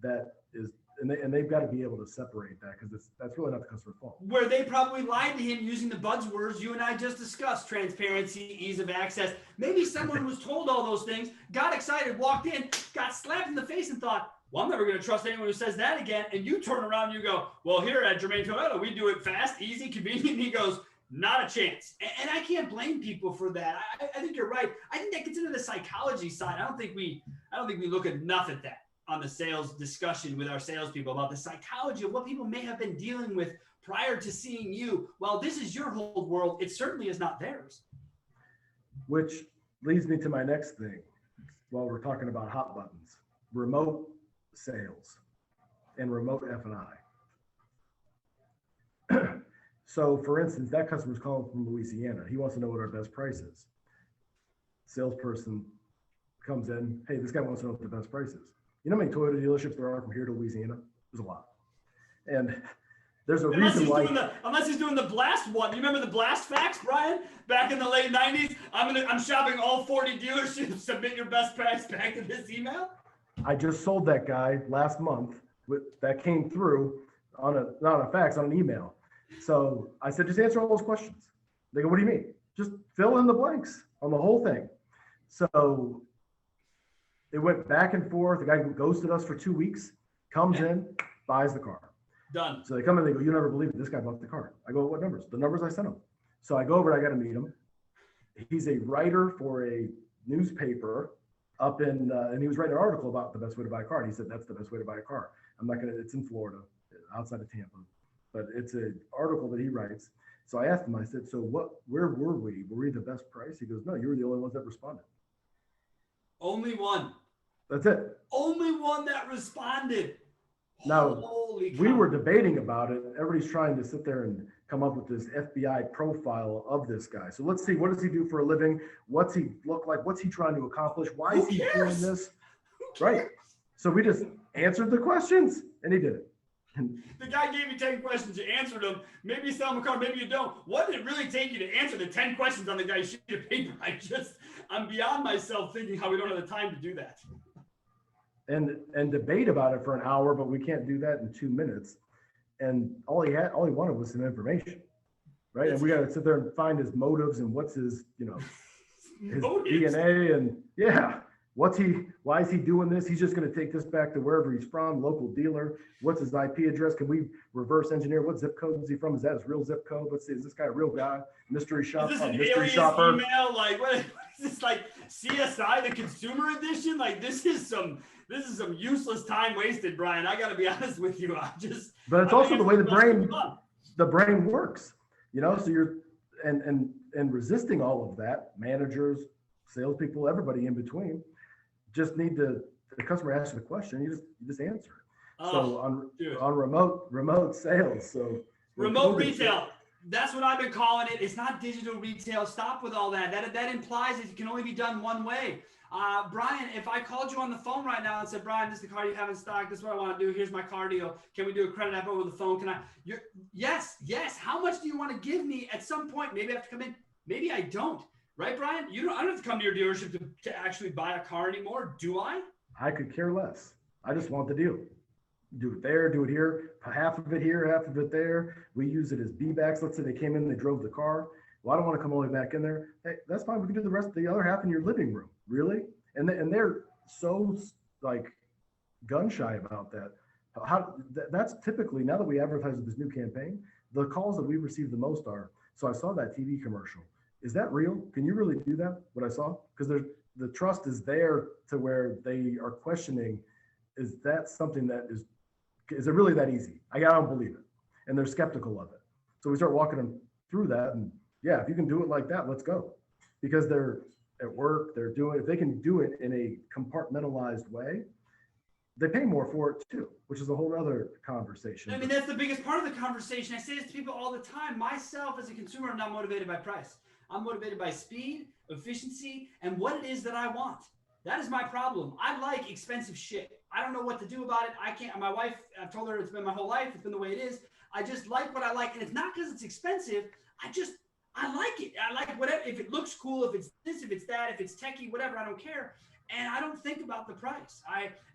that is. And they've got to be able to separate that, because that's really not the customer's fault. Where they probably lied to him using the buzzwords you and I just discussed: transparency, ease of access. Maybe someone was told all those things, got excited, walked in, got slapped in the face, and thought, well, I'm never going to trust anyone who says that again. And you turn around and you go, well, here at Germain Toyota, we do it fast, easy, convenient. And he goes, not a chance. And I can't blame people for that. I think you're right. I think that gets into the psychology side. I don't think we look enough at that on the sales discussion with our salespeople about the psychology of what people may have been dealing with prior to seeing you. While this is your whole world, it certainly is not theirs. Which leads me to my next thing. While we're talking about hot buttons, remote sales and remote F&I. So for instance, that customer's calling from Louisiana. He wants to know what our best price is. Salesperson comes in, hey, this guy wants to know what the best price is. You know how many Toyota dealerships there are from here to Louisiana? There's a lot. And there's a reason why. Unless he's doing the blast one. You remember the blast facts, Brian? Back in the late 90s? I'm shopping all 40 dealerships. Submit your best price back to this email. I just sold that guy last month. That came through not on a fax, on an email. So I said, just answer all those questions. They go, what do you mean? Just fill in the blanks on the whole thing. So it went back and forth. The guy ghosted us for 2 weeks, comes in, buys the car. Done. So they come in, they go, you never believe it. This guy bought the car. I go, what numbers? The numbers I sent him. So I go over, I got to meet him. He's a writer for a newspaper up in, and he was writing an article about the best way to buy a car. And he said, that's the best way to buy a car. I'm not going to, it's in Florida, outside of Tampa, but it's an article that he writes. So I asked him, I said, so where were we? Were we the best price? He goes, no, you were the only ones that responded. Only one. That's it. Only one that responded. Now, Holy cow. we were debating about it. Everybody's trying to sit there and come up with this FBI profile of this guy. So let's see, what does he do for a living? What's he look like? What's he trying to accomplish? Why is he doing this? Right. So we just answered the questions and he did it. The guy gave you 10 questions, you answered them. Maybe you sell him a car, maybe you don't. What did it really take you to answer the 10 questions on the guy's sheet of paper? I'm beyond myself thinking how we don't have the time to do that. And debate about it for an hour, but we can't do that in 2 minutes. And all he wanted was some information, right? And we got to sit there and find his motives and what's his, his DNA and why is he doing this? He's just going to take this back to wherever he's from, local dealer. What's his IP address? Can we reverse engineer? What zip code is he from? Is that his real zip code? Let's see. Is this guy a real guy? Mystery shopper? Is this an mystery alias shopper? email? Like what is this, like CSI, the consumer edition? Like this is some useless time wasted, Brian. I got to be honest with you. But it's also the way the brain works, So you're and resisting all of that, managers, salespeople, everybody in between, just need the customer asks you the question, you just answer it. So on remote sales, so remote retail. That's what I've been calling it. It's not digital retail. Stop with all that. That implies it can only be done one way. Brian, if I called you on the phone right now and said, Brian, this is the car you have in stock. This is what I want to do. Here's my car deal. Can we do a credit app over the phone? Yes. How much do you want to give me at some point? Maybe I have to come in. Maybe I don't. Right, Brian? I don't have to come to your dealership to actually buy a car anymore, do I? I could care less. I just want the deal. Do it there, do it here, half of it here, half of it there. We use it as B-backs. Let's say they came in, they drove the car. Well, I don't want to come all the way back in there. Hey, that's fine. We can do the other half in your living room. Really? And they're so like gun shy about that. That's typically, now that we advertise with this new campaign, the calls that we receive the most are, so I saw that TV commercial. Is that real? Can you really do that? What I saw? Because the trust is there to where they are questioning, is that something that is it really that easy? I don't believe it. And they're skeptical of it. So we start walking them through that. And yeah, if you can do it like that, let's go. Because they're at work, if they can do it in a compartmentalized way, they pay more for it too, which is a whole other conversation. I mean, that's the biggest part of the conversation. I say this to people all the time. Myself as a consumer, I'm not motivated by price. I'm motivated by speed, efficiency, and what it is that I want. That is my problem. I like expensive shit. I don't know what to do about it. I can't. My wife, I've told her it's been my whole life. It's been the way it is. I just like what I like. And it's not because it's expensive. I like it. I like whatever. If it looks cool, if it's this, if it's that, if it's techie, whatever, I don't care. And I don't think about the price.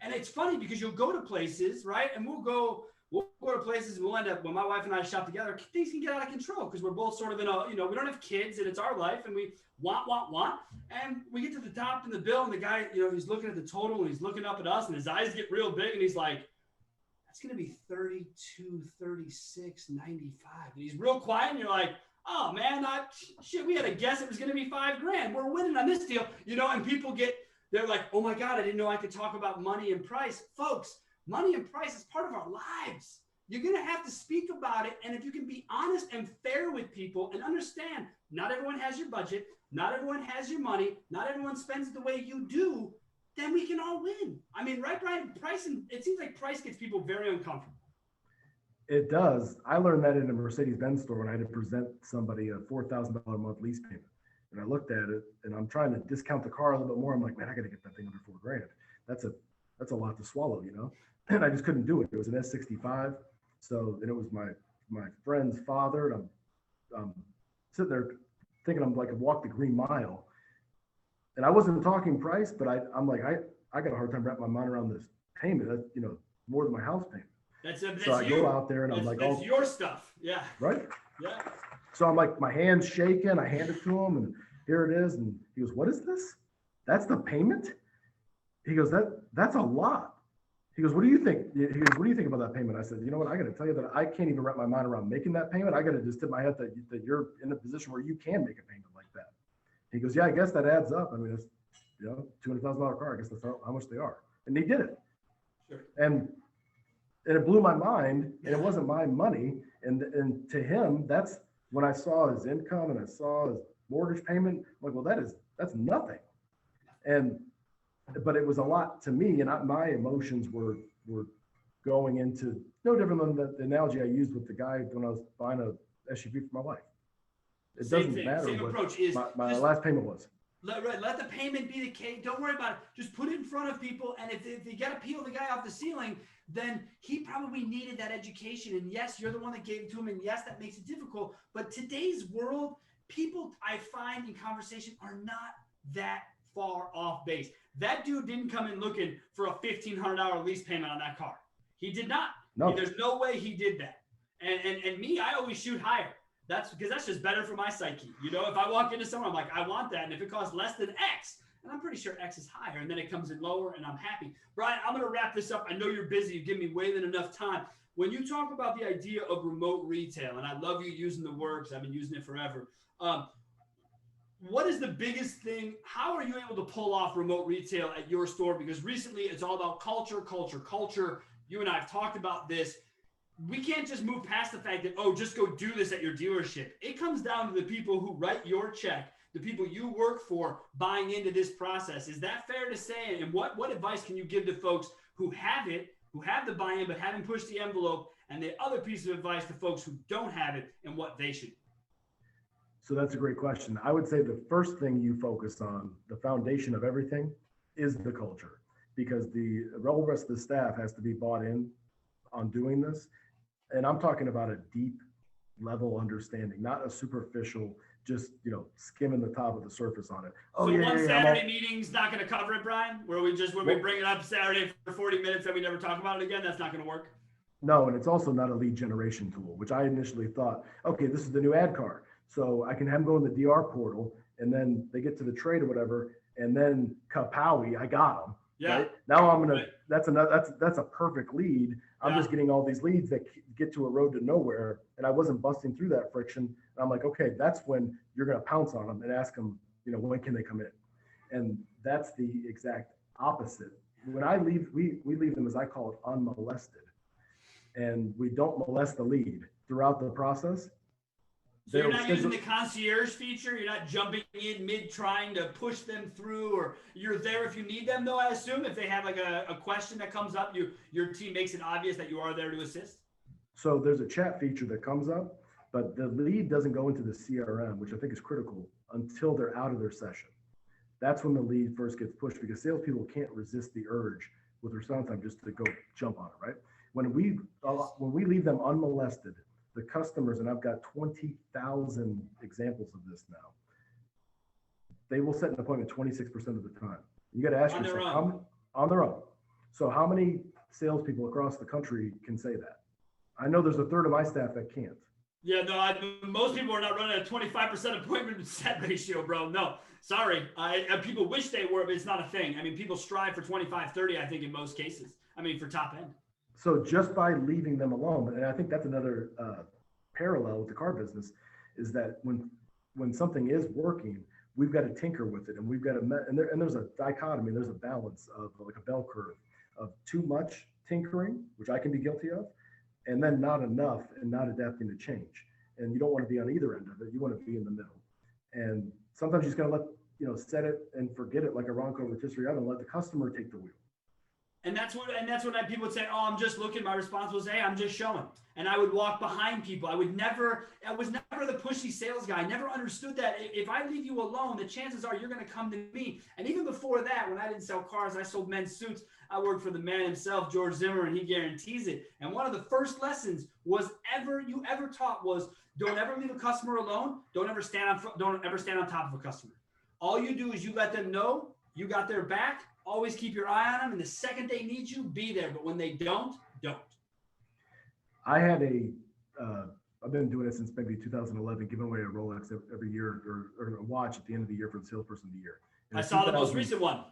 And it's funny because you'll go to places, right? And we'll go to places and we'll end up, when my wife and I shop together, things can get out of control because we're both sort of in a, we don't have kids and it's our life and we want. And we get to the top in the bill and the guy, he's looking at the total and he's looking up at us and his eyes get real big and he's like, that's going to be $32, $36.95. And he's real quiet and you're like, oh man, we had a guess it was going to be $5,000. We're winning on this deal, and people they're like, oh my God, I didn't know I could talk about money and price. Folks, money and price is part of our lives. You're going to have to speak about it. And if you can be honest and fair with people and understand, not everyone has your budget. Not everyone has your money. Not everyone spends it the way you do. then we can all win. I mean, right, Brian? It seems like price gets people very uncomfortable. It does. I learned that in a Mercedes-Benz store when I had to present somebody a $4,000 a month lease payment. And I looked at it and I'm trying to discount the car a little bit more. I'm like, man, I got to get that thing under $4,000. That's a lot to swallow, you know? And I just couldn't do it. It was an S65. So, and it was my friend's father. And I'm sitting there thinking I'm like, I walked the green mile. And I wasn't talking price, but I'm like, I got a hard time wrapping my mind around this payment. That's, you know, more than my house payment. So I go out there and I'm like, that's your stuff. Yeah. Right. Yeah. So I'm like, my hand's shaking. I hand it to him and here it is. And he goes, what is this? That's the payment? He goes, that's a lot. He goes, what do you think? He goes, what do you think about that payment? I said, you know what? I got to tell you that I can't even wrap my mind around making that payment. I got to just tip my head that you're in a position where you can make a payment like that. He goes, yeah, I guess that adds up. I mean, it's, you know, $200,000 car. I guess that's how much they are. And he did it. Sure. And it blew my mind, and it wasn't my money. And to him, that's when I saw his income and I saw his mortgage payment. I'm like, well, that's nothing. But it was a lot to me, and my emotions were going into no different than the analogy I used with the guy when I was buying a SUV for my wife. It doesn't matter same what approach is my last payment was. Let the payment be the case. Don't worry about it. Just put it in front of people. And if they got to peel the guy off the ceiling, then he probably needed that education. And yes, you're the one that gave it to him. And yes, that makes it difficult. But today's world, people I find in conversation are not that far off base. That dude didn't come in looking for a $1,500 lease payment on that car. He did not. No. There's no way he did that. And me, I always shoot higher. That's because that's just better for my psyche. You know, if I walk into somewhere, I'm like, I want that. And if it costs less than X, and I'm pretty sure X is higher, and then it comes in lower and I'm happy. Brian, I'm going to wrap this up. I know you're busy. You give me way than enough time. When you talk about the idea of remote retail, and I love you using the word because I've been using it forever. What is the biggest thing? How are you able to pull off remote retail at your store? Because recently it's all about culture. You and I have talked about this. We can't just move past the fact that, oh, just go do this at your dealership. It comes down to the people who write your check, the people you work for buying into this process. Is that fair to say? And what advice can you give to folks who have the buy-in but haven't pushed the envelope, and the other piece of advice to folks who don't have it and what they should do? So that's a great question. I would say the first thing you focus on, the foundation of everything, is the culture, because the whole rest of the staff has to be bought in on doing this. And I'm talking about a deep level understanding, not a superficial, just, you know, skimming the top of the surface on it. Oh, so yeah, one Saturday meeting's not going to cover it, Brian? Where we bring it up Saturday for 40 minutes and we never talk about it again? That's not going to work? No, and it's also not a lead generation tool, which I initially thought, okay, this is the new ad car. So I can have them go in the DR portal, and then they get to the trade or whatever, and then kapowie, I got them. Yeah. Right? Now I'm gonna. That's a perfect lead. I'm just getting all these leads that get to a road to nowhere, and I wasn't busting through that friction. And I'm like, okay, that's when you're gonna pounce on them and ask them, you know, when can they come in? And that's the exact opposite. When I leave, we leave them, as I call it, unmolested, and we don't molest the lead throughout the process. So you're not using the concierge feature? You're not jumping in mid trying to push them through, or you're there if you need them, though, I assume? If they have like a question that comes up, your team makes it obvious that you are there to assist? So there's a chat feature that comes up, but the lead doesn't go into the CRM, which I think is critical, until they're out of their session. That's when the lead first gets pushed, because salespeople can't resist the urge with response time just to go jump on it, right? When we leave them unmolested, the customers, and I've got 20,000 examples of this now, they will set an appointment 26% of the time. You got to ask yourself, on their own. So how many salespeople across the country can say that? I know there's a third of my staff that can't. Yeah, no, most people are not running a 25% appointment set ratio, bro. No, sorry. People wish they were, but it's not a thing. I mean, people strive for 25, 30, I think, in most cases. I mean, for top end. So just by leaving them alone, and I think that's another parallel with the car business, is that when something is working, we've got to tinker with it, and we've got to and there's a dichotomy, there's a balance of like a bell curve of too much tinkering, which I can be guilty of, and then not enough and not adapting to change. And you don't want to be on either end of it. You want to be in the middle. And sometimes you just got to set it and forget it like a Ronco rotisserie oven. Let the customer take the wheel. And that's what people would say, oh, I'm just looking. My response was, hey, I'm just showing. And I would walk behind people. I was never the pushy sales guy. I never understood that if I leave you alone, the chances are you're going to come to me. And even before that, when I didn't sell cars, I sold men's suits. I worked for the man himself, George Zimmer, and he guarantees it. And one of the first lessons you ever taught was, don't ever leave a customer alone. Don't ever stand on top of a customer. All you do is you let them know you got their back. Always keep your eye on them, and the second they need you, be there. But when they don't. I had I've been doing it since maybe 2011, giving away a Rolex every year or a watch at the end of the year for the salesperson of the year. I saw the most recent one.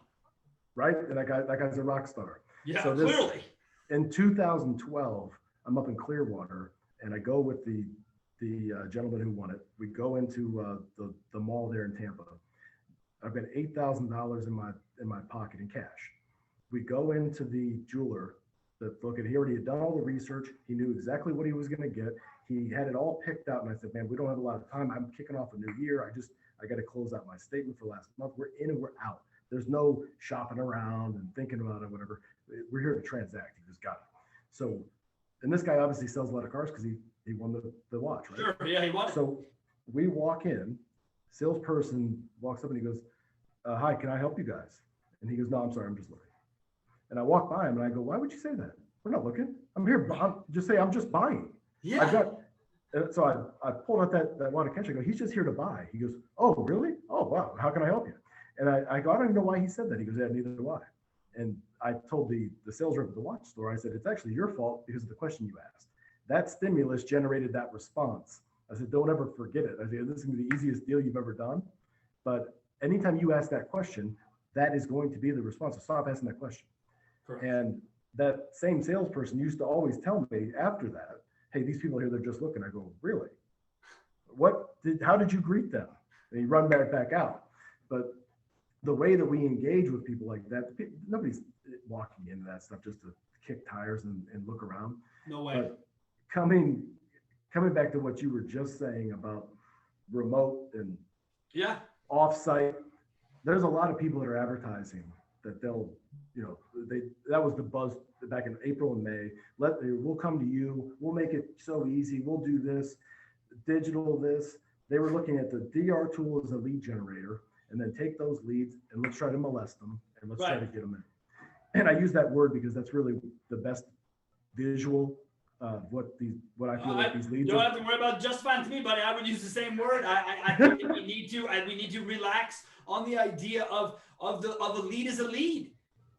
Right? And that guy's a rock star. Yeah, so clearly. In 2012, I'm up in Clearwater, and I go with the gentleman who won it. We go into the mall there in Tampa. I've got $8,000 in my pocket in cash. We go into the jeweler. He already had done all the research. He knew exactly what he was going to get. He had it all picked out, and I said, "Man, we don't have a lot of time. I'm kicking off a new year. I got to close out my statement for last month. We're in and we're out. There's no shopping around and thinking about it, whatever. We're here to transact. He just got it." So, and this guy obviously sells a lot of cars because he won the watch, right? Sure. Yeah, he won. So we walk in. Salesperson walks up and he goes, "Hi, can I help you guys?" And he goes, "No, I'm sorry, I'm just looking." And I walk by him and I go, "Why would you say that? We're not looking. I'm here. I'm just buying." Yeah. So I pulled out that wad of cash. I go, "He's just here to buy." He goes, "Oh, really? Oh, wow. How can I help you?" And I go, "I don't even know why he said that." He goes, "Yeah, neither do I." And I told the sales rep at the watch store, I said, "It's actually your fault because of the question you asked. That stimulus generated that response." I said, "Don't ever forget it." I said, "This is going to be the easiest deal you've ever done. But anytime you ask that question, that is going to be the response. So stop asking that question." Correct. And that same salesperson used to always tell me after that, "Hey, these people here, they're just looking." I go, "Really? How did you greet them?" And you run back out. But the way that we engage with people like that, nobody's walking into that stuff just to kick tires and look around. No way. But coming back to what you were just saying about remote and offsite, there's a lot of people that are advertising that that was the buzz back in April and May. We'll come to you. We'll make it so easy. We'll do this, digital this. They were looking at the DR tool as a lead generator, and then take those leads and let's try to molest them and let's try to get them in. And I use that word because that's really the best visual of what I feel like these leads. You don't have to worry about justifying to me, buddy. I would use the same word. I think we need to relax on the idea of a lead as a lead.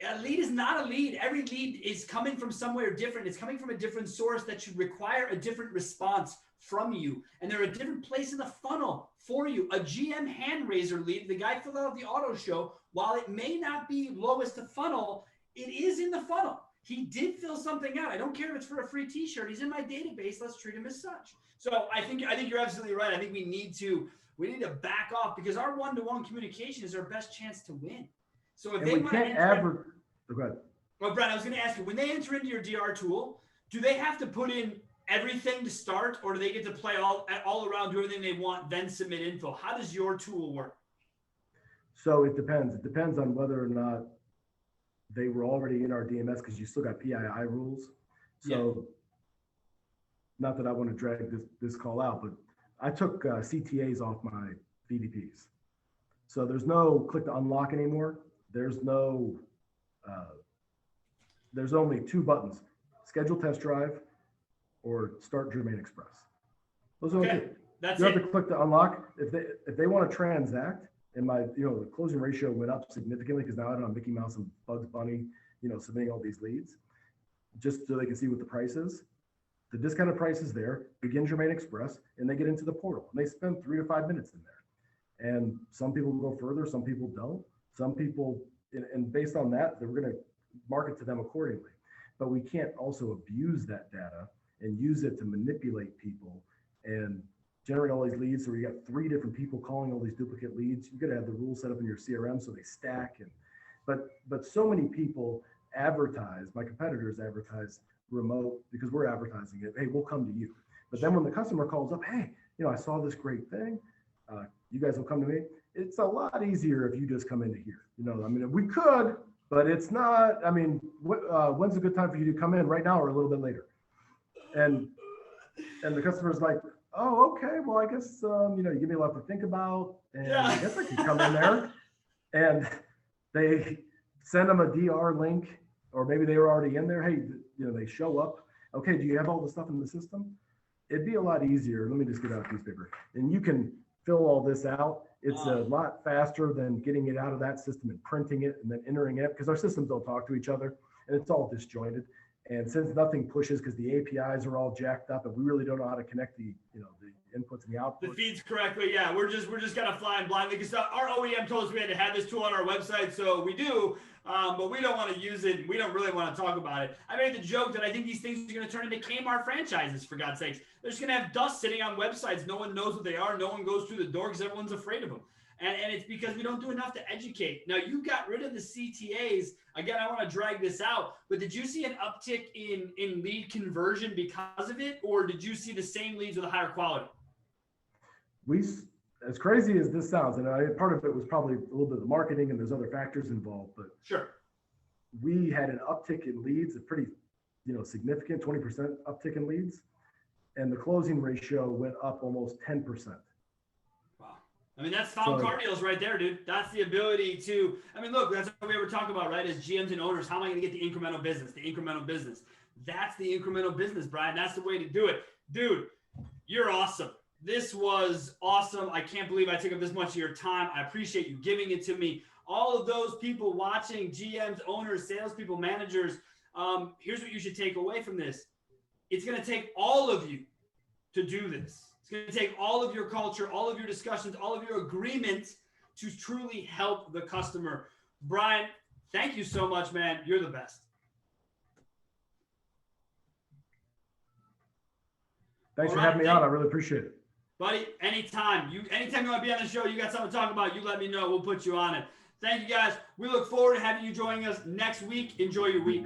A lead is not a lead. Every lead is coming from somewhere different. It's coming from a different source that should require a different response from you. And they're a different place in the funnel for you. A GM hand raiser lead, the guy filled out the auto show, while it may not be lowest to funnel, it is in the funnel. He did fill something out. I don't care if it's for a free t-shirt. He's in my database. Let's treat him as such. So I think you're absolutely right. I think we need to back off because our one-to-one communication is our best chance to win. So if they want to go ahead. Well, Brad, I was going to ask you, when they enter into your DR tool, do they have to put in everything to start, or do they get to play all around, do everything they want, then submit info? How does your tool work? So it depends. It depends on whether or not they were already in our DMS because you still got PII rules. So not that I want to drag this call out, but I took CTAs off my VDPs. So there's no click to unlock anymore. There's only two buttons: schedule test drive or start Germain Express. Those are okay. That's you have to click to unlock. If they want to transact, and the closing ratio went up significantly because now I don't have Mickey Mouse and Bugs Bunny, submitting all these leads just so they can see what the price is. The discounted price is there. Begin Germain Express, and they get into the portal and they spend 3 to 5 minutes in there. And some people go further, some people don't. Some people, and based on that, we're going to market to them accordingly. But we can't also abuse that data and use it to manipulate people and generate all these leads. So you got 3 different people calling all these duplicate leads. You got to have the rules set up in your CRM so they stack. But so many people advertise, my competitors advertise remote because we're advertising it. Hey, we'll come to you. But then when the customer calls up, hey, I saw this great thing. You guys will come to me. it's a lot easier if you just come into here. You know, I mean, we could, but it's not. I mean, when's a good time for you to come in? Right now or a little bit later? And the customer's like, oh, okay, well, I guess you know, you give me a lot to think about, and I guess I could come in there. And they send them a DR link, or maybe they were already in there. Hey, you know, they show up. Okay, do you have all the stuff in the system? It'd be a lot easier. Let me just get out a piece of paper, and you can fill all this out. It's a lot faster than getting it out of that system and printing it and then entering it, because our systems don't talk to each other and it's all disjointed. And since nothing pushes because the APIs are all jacked up and we really don't know how to connect the, you know, the inputs and the outputs. The feeds correctly. Yeah, we're just kind of flying blindly because our OEM told us we had to have this tool on our website, so we do, but we don't want to use it. We don't really want to talk about it. I made the joke that I think these things are going to turn into Kmart franchises, for God's sakes. They're just going to have dust sitting on websites. No one knows what they are. No one goes through the door because everyone's afraid of them. And it's because we don't do enough to educate. Now, you got rid of the CTAs. Again, I want to drag this out, but did you see an uptick in lead conversion because of it, or did you see the same leads with a higher quality? As crazy as this sounds, and part of it was probably a little bit of the marketing and there's other factors involved, but sure, we had an uptick in leads, a pretty, you know, significant 20% uptick in leads, and the closing ratio went up almost 10%. I mean, that's found car deals right there, dude. That's the ability to, I mean, look, that's what we ever talk about, right? As GMs and owners, how am I going to get the incremental business? The incremental business. That's the incremental business, Brian. That's the way to do it. Dude, you're awesome. This was awesome. I can't believe I took up this much of your time. I appreciate you giving it to me. All of those people watching, GMs, owners, salespeople, managers, here's what you should take away from this. It's going to take all of you to do this. It's going to take all of your culture, all of your discussions, all of your agreements to truly help the customer. Brian, thank you so much, man. You're the best. Thanks for having me on. I really appreciate it. Buddy, anytime you want to be on the show, you got something to talk about, you let me know. We'll put you on it. Thank you, guys. We look forward to having you joining us next week. Enjoy your week.